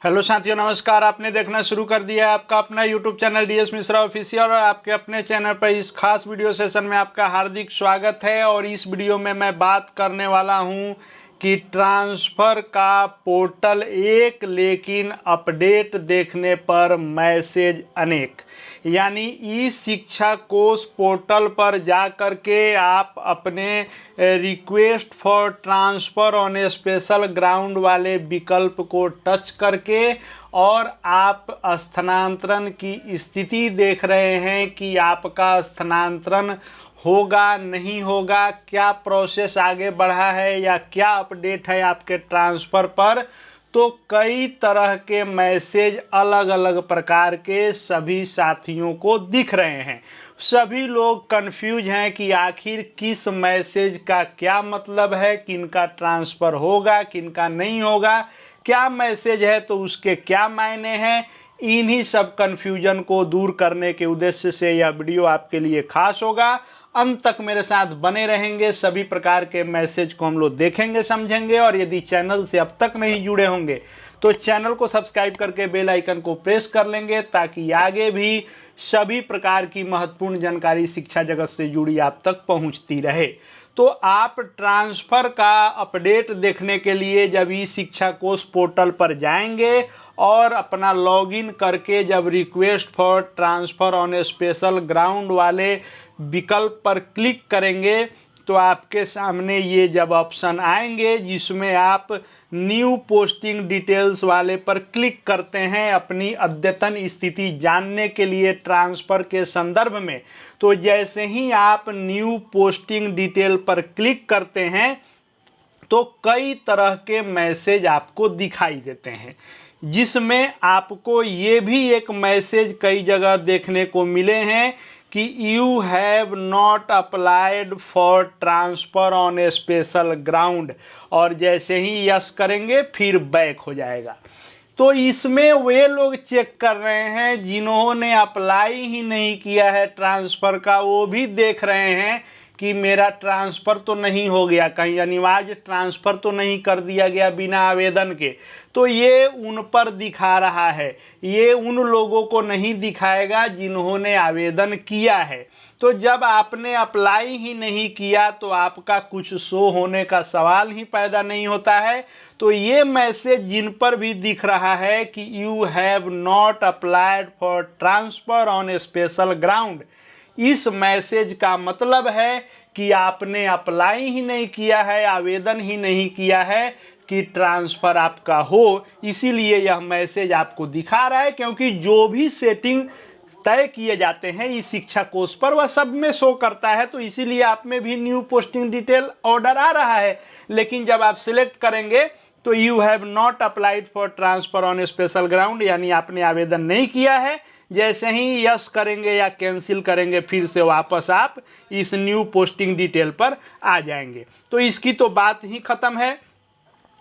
Hello साथियों, नमस्कार। आपने देखना शुरू कर दिया है आपका अपना YouTube channel DS Mishra official और आपके अपने चैनल पर इस खास वीडियो सेशन में आपका हार्दिक स्वागत है। और इस वीडियो में मैं बात करने वाला हूं कि ट्रांसफ़र का पोर्टल एक, लेकिन अपडेट देखने पर मैसेज अनेक। यानी ई शिक्षा कोष पोर्टल पर जा कर के आप अपने request for transfer on A special ground वाले विकल्प को टच करके और आप स्थानांतरण की स्थिति देख रहे हैं कि आपका स्थानांतरण होगा नहीं होगा, क्या प्रोसेस आगे बढ़ा है या क्या अपडेट है आपके ट्रांसफ़र पर। तो कई तरह के मैसेज अलग अलग प्रकार के सभी साथियों को दिख रहे हैं। सभी लोग कंफ्यूज हैं कि आखिर किस मैसेज का क्या मतलब है, किनका ट्रांसफ़र होगा किनका नहीं होगा, क्या मैसेज है तो उसके क्या मायने हैं। इन्हीं सब कन्फ्यूजन को दूर करने के उद्देश्य से यह वीडियो आपके लिए खास होगा। अंत तक मेरे साथ बने रहेंगे, सभी प्रकार के मैसेज को हम लोग देखेंगे समझेंगे। और यदि चैनल से अब तक नहीं जुड़े होंगे तो चैनल को सब्सक्राइब करके बेल आइकन को प्रेस कर लेंगे, ताकि आगे भी सभी प्रकार की महत्वपूर्ण जानकारी शिक्षा जगत से जुड़ी आप तक पहुंचती रहे। तो आप ट्रांसफ़र का अपडेट देखने के लिए जब ई शिक्षा कोष पोर्टल पर जाएंगे और अपना लॉगिन करके जब request for transfer on A special ground वाले विकल्प पर क्लिक करेंगे तो आपके सामने ये जब ऑप्शन आएंगे जिसमें आप न्यू पोस्टिंग डिटेल्स वाले पर क्लिक करते हैं अपनी अद्यतन स्थिति जानने के लिए ट्रांसफ़र के संदर्भ में, तो जैसे ही आप न्यू पोस्टिंग डिटेल पर क्लिक करते हैं तो कई तरह के मैसेज आपको दिखाई देते हैं, जिसमें आपको ये भी एक मैसेज कई जगह देखने को मिले हैं कि you have not applied for transfer on A special ground, और जैसे ही यस करेंगे फिर बैक हो जाएगा। तो इसमें वे लोग चेक कर रहे हैं जिन्होंने अप्लाई ही नहीं किया है ट्रांसफ़र का, वो भी देख रहे हैं कि मेरा ट्रांसफ़र तो नहीं हो गया, कहीं अनिवार्य ट्रांसफ़र तो नहीं कर दिया गया बिना आवेदन के। तो ये उन पर दिखा रहा है, ये उन लोगों को नहीं दिखाएगा जिन्होंने आवेदन किया है। तो जब आपने अप्लाई ही नहीं किया तो आपका कुछ शो होने का सवाल ही पैदा नहीं होता है। तो ये मैसेज जिन पर भी दिख रहा है कि you have not applied for transfer on A special ground, इस मैसेज का मतलब है कि आपने अप्लाई ही नहीं किया है, आवेदन ही नहीं किया है कि ट्रांसफ़र आपका हो। इसीलिए यह मैसेज आपको दिखा रहा है, क्योंकि जो भी सेटिंग तय किए जाते हैं इस शिक्षा कोष पर वह सब में शो करता है। तो इसीलिए आप में भी न्यू पोस्टिंग डिटेल ऑर्डर आ रहा है, लेकिन जब आप सिलेक्ट करेंगे तो you have not applied for transfer on A special ground, यानी आपने आवेदन नहीं किया है। जैसे ही यस करेंगे या कैंसिल करेंगे फिर से वापस आप इस न्यू पोस्टिंग डिटेल पर आ जाएंगे। तो इसकी तो बात ही ख़त्म है।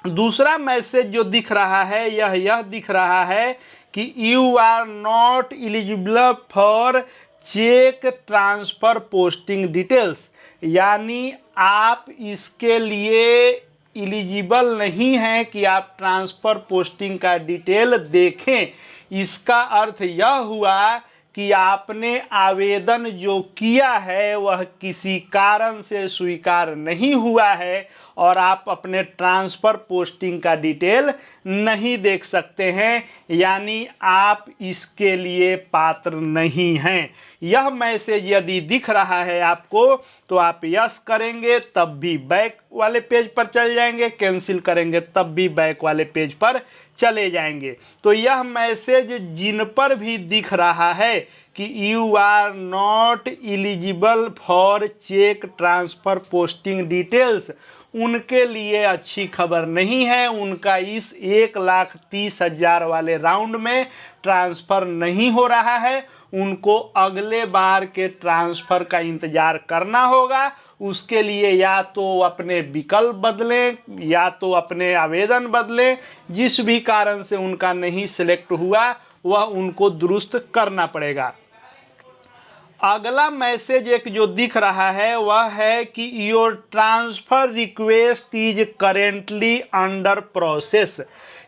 दूसरा मैसेज जो दिख रहा है यह दिख रहा है कि you are not eligible for check transfer posting details, यानी आप इसके लिए एलिजिबल नहीं हैं कि आप ट्रांसफ़र पोस्टिंग का डिटेल देखें। इसका अर्थ यह हुआ कि आपने आवेदन जो किया है वह किसी कारण से स्वीकार नहीं हुआ है और आप अपने ट्रांसफ़र पोस्टिंग का डिटेल नहीं देख सकते हैं, यानी आप इसके लिए पात्र नहीं हैं। यह मैसेज यदि दिख रहा है आपको तो आप यस करेंगे तब भी बैक वाले पेज पर चल जाएंगे, कैंसिल करेंगे तब भी बैक वाले पेज पर चले जाएंगे। तो यह मैसेज जिन पर भी दिख रहा है कि you are not eligible for check transfer posting details, उनके लिए अच्छी खबर नहीं है। उनका इस 1,30,000 वाले राउंड में ट्रांसफ़र नहीं हो रहा है। उनको अगले बार के ट्रांसफ़र का इंतज़ार करना होगा। उसके लिए या तो अपने विकल्प बदलें या तो अपने आवेदन बदलें, जिस भी कारण से उनका नहीं सिलेक्ट हुआ वह उनको दुरुस्त करना पड़ेगा। अगला मैसेज एक जो दिख रहा है वह है कि your transfer request is currently under process,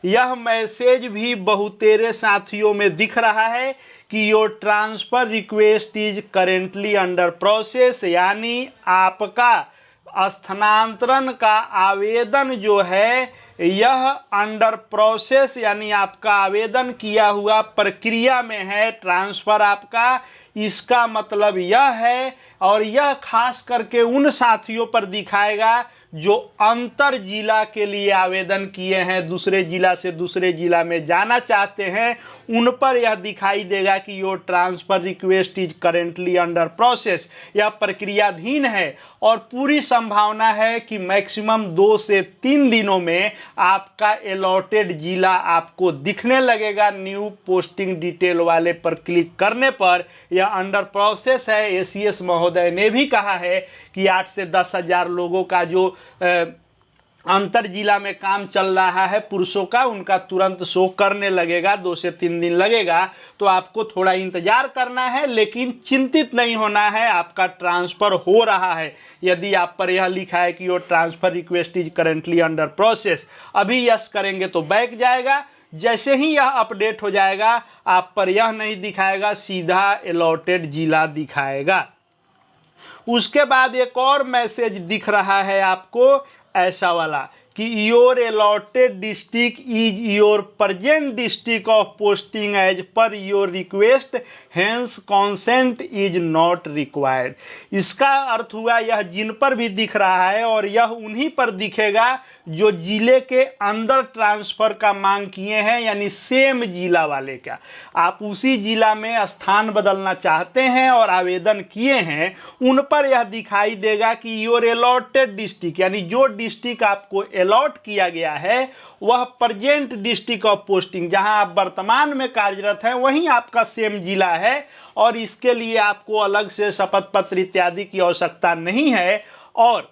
यह मैसेज भी बहुतेरे साथियों में दिख रहा है कि your transfer request is currently under process, यानी आपका स्थानांतरण का आवेदन जो है यह अंडर प्रोसेस, यानी आपका आवेदन किया हुआ प्रक्रिया में है ट्रांसफ़र आपका। इसका मतलब यह है, और यह खास करके उन साथियों पर दिखाएगा जो अंतर जिला के लिए आवेदन किए हैं, दूसरे जिला से दूसरे जिला में जाना चाहते हैं, उन पर यह दिखाई देगा कि your transfer request is currently under process, यह प्रक्रियाधीन है। और पूरी संभावना है कि मैक्सिमम 2 से 3 दिनों में आपका अलॉटेड जिला आपको दिखने लगेगा। न्यू पोस्टिंग डिटेल वाले पर क्लिक करने पर यह अंडर प्रोसेस है। एसीएस महोदय ने भी कहा है कि 8 से 10 हज़ार लोगों का जो अंतर जिला में काम चल रहा है पुरुषों का, उनका तुरंत शो करने लगेगा। 2 से 3 दिन लगेगा, तो आपको थोड़ा इंतजार करना है, लेकिन चिंतित नहीं होना है, आपका ट्रांसफ़र हो रहा है। यदि आप पर यह लिखा है कि your transfer request is currently under process, अभी यस करेंगे तो बैक जाएगा। जैसे ही यह अपडेट हो जाएगा, आप पर यह नहीं दिखाएगा, सीधा अलॉटेड जिला दिखाएगा। उसके बाद एक और मैसेज दिख रहा है आपको ऐसा वाला कि your allotted district is your present district of posting as per your request, hence consent is not required. इसका अर्थ हुआ यह जिन पर भी दिख रहा है, और यह उन्हीं पर दिखेगा जो जिले के अंदर ट्रांसफ़र का मांग किए हैं, यानी सेम जिला वाले का। आप उसी जिला में स्थान बदलना चाहते हैं और आवेदन किए हैं, उन पर यह दिखाई देगा कि योर अलॉटेड डिस्ट्रिक्ट, यानी जो डिस्ट्रिक्ट आपको अलॉट किया गया है वह प्रेजेंट डिस्ट्रिक्ट ऑफ पोस्टिंग, जहां आप वर्तमान में कार्यरत हैं वहीं आपका सेम जिला है, और इसके लिए आपको अलग से शपथ पत्र इत्यादि की आवश्यकता नहीं है। और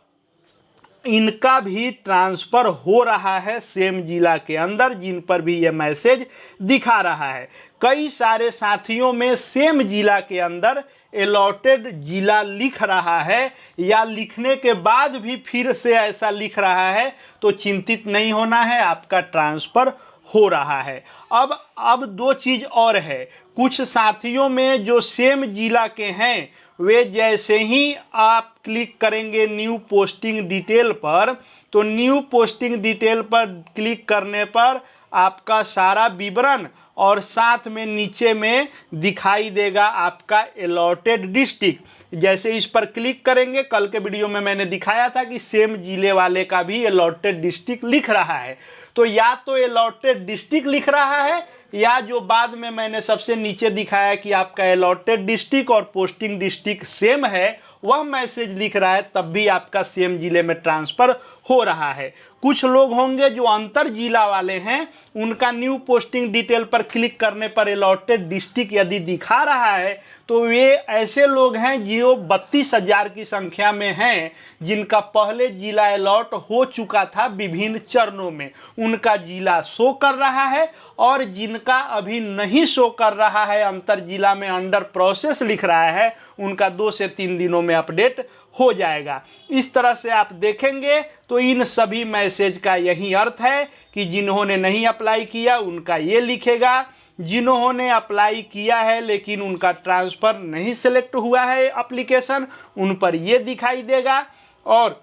इनका भी ट्रांसफ़र हो रहा है सेम जिला के अंदर, जिन पर भी यह मैसेज दिखा रहा है। कई सारे साथियों में सेम जिला के अंदर अलॉटेड जिला लिख रहा है, या लिखने के बाद भी फिर से ऐसा लिख रहा है, तो चिंतित नहीं होना है, आपका ट्रांसफ़र हो रहा है। अब 2 चीज़ और है। कुछ साथियों में जो सेम जिला के हैं, वे जैसे ही आप क्लिक करेंगे न्यू पोस्टिंग डिटेल पर, तो न्यू पोस्टिंग डिटेल पर क्लिक करने पर आपका सारा विवरण और साथ में नीचे में दिखाई देगा आपका अलॉटेड डिस्ट्रिक्ट। जैसे इस पर क्लिक करेंगे, कल के वीडियो में मैंने दिखाया था कि सेम जिले वाले का भी अलॉटेड डिस्ट्रिक्ट लिख रहा है, तो या तो अलॉटेड डिस्ट्रिक्ट लिख रहा है, या जो बाद में मैंने सबसे नीचे दिखाया कि आपका अलॉटेड डिस्ट्रिक्ट और पोस्टिंग डिस्ट्रिक्ट सेम है, वह मैसेज लिख रहा है, तब भी आपका सेम जिले में ट्रांसफ़र हो रहा है। कुछ लोग होंगे जो अंतर जिला वाले हैं, उनका न्यू पोस्टिंग डिटेल पर क्लिक करने पर अलॉटेड डिस्ट्रिक्ट यदि दिखा रहा है, तो वे ऐसे लोग हैं जो 32,000 की संख्या में हैं, जिनका पहले जिला अलॉट हो चुका था विभिन्न चरणों में, उनका जिला शो कर रहा है। और जिनका अभी नहीं शो कर रहा है, अंतर जिला में अंडर प्रोसेस लिख रहा है, उनका 2 से 3 दिनों में अपडेट हो जाएगा। इस तरह से आप देखेंगे तो इन सभी मैसेज का यही अर्थ है कि जिन्होंने नहीं अप्लाई किया उनका ये लिखेगा, जिन्होंने अप्लाई किया है लेकिन उनका ट्रांसफ़र नहीं सिलेक्ट हुआ है एप्लीकेशन, उन पर ये दिखाई देगा, और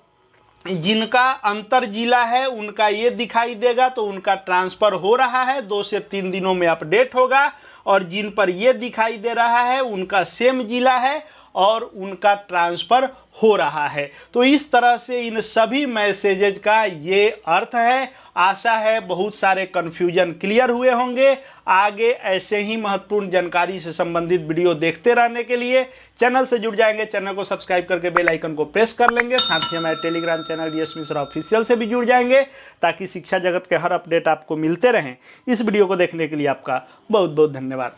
जिनका अंतर जिला है उनका ये दिखाई देगा, तो उनका ट्रांसफ़र हो रहा है, 2 से 3 दिनों में अपडेट होगा। और जिन पर ये दिखाई दे रहा है उनका सेम जिला है और उनका ट्रांसफ़र हो रहा है। तो इस तरह से इन सभी मैसेजेज का ये अर्थ है। आशा है बहुत सारे कन्फ्यूजन क्लियर हुए होंगे। आगे ऐसे ही महत्वपूर्ण जानकारी से संबंधित वीडियो देखते रहने के लिए चैनल से जुड़ जाएंगे, चैनल को सब्सक्राइब करके बेल आइकन को प्रेस कर लेंगे। साथ ही हमारे Telegram channel DS Mishra official से भी जुड़ जाएंगे, ताकि शिक्षा जगत के हर अपडेट आपको मिलते रहें। इस वीडियो को देखने के लिए आपका बहुत बहुत धन्यवाद।